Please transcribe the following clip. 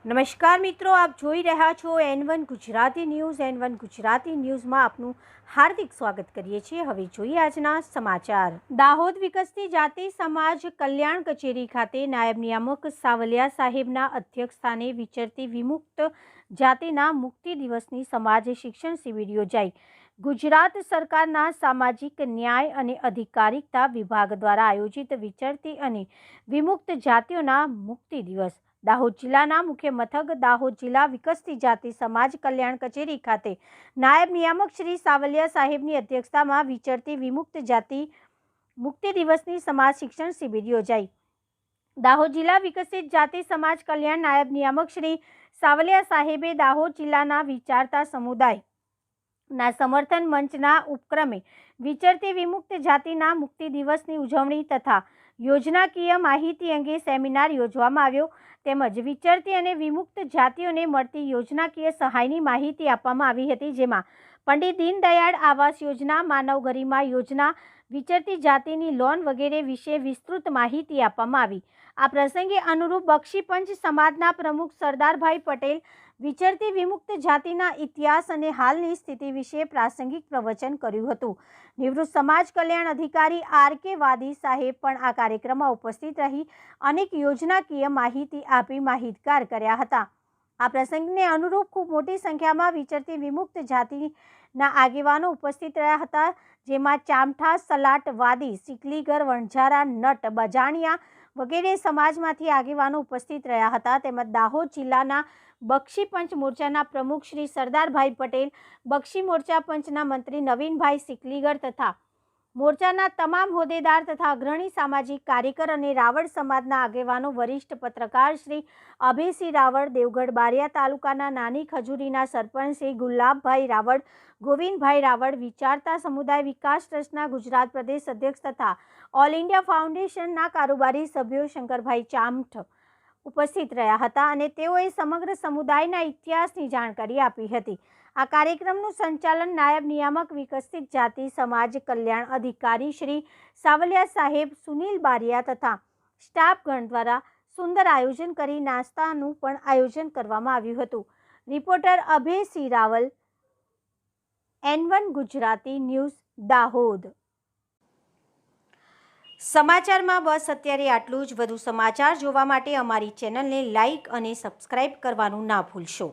નમસ્કાર મિત્રો, આપ જોઈ રહ્યા છો N1 Gujarati news. N1 Gujarati ન્યૂઝમાં આપનું હાર્દિક સ્વાગત કરીએ છીએ. હવે જોઈએ આજના સમાચાર. દાહોદ વિકસતી જાતિ સમાજ કલ્યાણ કચેરી ખાતે નાયબ નિયામક સાવલિયા સાહેબના અધ્યક્ષસ્થાને વિચરતી વિમુક્ત જાતિના મુક્તિ દિવસની સમાજ શિક્ષણ શિબિર યોજાઈ. ગુજરાત સરકારના સામાજિક ન્યાય અને અધિકારિતા વિભાગ દ્વારા આયોજિત વિચરતી અને વિમુક્ત જાતિઓના મુક્તિ દિવસ દાહોદ જિલ્લાના મુખ્ય મથક દાહોદ જિલ્લા વિકસતી જાતિ સમાજ કલ્યાણ કચેરી ખાતે નાયબ નિયામક શ્રી સાવલિયા સાહેબની અધ્યક્ષતામાં વિચરતી વિમુક્ત જાતિ મુક્તિ દિવસની સમાજ શિક્ષણ શિબિર યોજાઈ. દાહોદ જિલ્લા વિકસિત જાતિ સમાજ કલ્યાણ નાયબ નિયામક શ્રી સાવલિયા સાહેબે દાહોદ જિલ્લાના વિચારતા સમુદાયના સમર્થન મંચના ઉપક્રમે વિચરતી વિમુક્ત જાતિના મુક્તિ દિવસની ઉજવણી તથા યોજનાકીય માહિતી અંગે સેમિનાર યોજવામાં આવ્યો. તેમજ વિચરતી અને વિમુક્ત જાતિઓને મળતી યોજનાકીય સહાયની માહિતી આપવામાં આવી હતી, જેમાં પંડિત દીનદયાળ આવાસ યોજના, માનવ ગરિમા યોજના, વિચરતી જાતિની લોન વગેરે વિશે વિસ્તૃત માહિતી આપવામાં આવી. આ પ્રસંગે અનુરૂપ બક્ષીપંચ સમાજના પ્રમુખ સરદારભાઈ પટેલ વિચરતી વિમુક્ત જાતિના ઇતિહાસ અને હાલની સ્થિતિ વિશે પ્રાસંગિક પ્રવચન કર્યું હતું. નિવૃત્ત સમાજ કલ્યાણ અધિકારી R.K. વાદી સાહેબ પણ આ કાર્યક્રમમાં ઉપસ્થિત રહી અનેક યોજનાકીય માહિતી આપી માહિતગાર કર્યા હતા. આ પ્રસંગને અનુરૂપ ખૂબ મોટી સંખ્યામાં વિચરતી વિમુક્ત જાતિના આગેવાનો ઉપસ્થિત રહ્યા હતા, જેમાં ચામઠા, સલાટ, વાદી, સિકલીગર, વણઝારા, નટ, બજાણિયા વગેરે સમાજમાંથી આગેવાનો ઉપસ્થિત રહ્યા હતા. તેમજ દાહોદ જિલ્લાના બક્ષીપંચ મોરચાના પ્રમુખ શ્રી સરદારભાઈ પટેલ, બક્ષી મોરચા પંચના મંત્રી નવીનભાઈ સિકલીગર તથા મોરચાના તમામ હોદ્દેદાર તથા અગ્રણી સામાજિક કાર્યકર અને રાવળ સમાજના આગેવાનો, વરિષ્ઠ પત્રકાર શ્રી અભયસિંહ રાવળ, દેવગઢ બારિયા તાલુકાના નાની ખજૂરીના સરપંચ શ્રી ગુલાબભાઈ રાવળ, ગોવિંદભાઈ રાવળ, વિચારતા સમુદાય વિકાસ ટ્રસ્ટના ગુજરાત પ્રદેશ અધ્યક્ષ તથા ઓલ ઇન્ડિયા ફાઉન્ડેશનના કારોબારી સભ્યો શંકરભાઈ ચામઠ ઉપસ્થિત રહ્યા હતા અને તેઓએ સમગ્ર સમુદાયના ઇતિહાસની જાણકારી આપી હતી. આ કાર્યક્રમનું સંચાલન નાયબ નિયામક વિકસિત જાતિ સમાજ કલ્યાણ અધિકારી શ્રી સાવલિયા સાહેબ, સુનિલ બારિયા તથા સ્ટાફગણ દ્વારા સુંદર આયોજન કરી નાસ્તાનું પણ આયોજન કરવામાં આવ્યું હતું. Reporter Abhaysinh Raval, N1 Gujarati news, Dahod. સમાચારમાં બસ અત્યારે આટલું જ. વધુ સમાચાર જોવા માટે અમારી ચેનલને લાઇક અને સબસ્ક્રાઇબ કરવાનું ના ભૂલશો.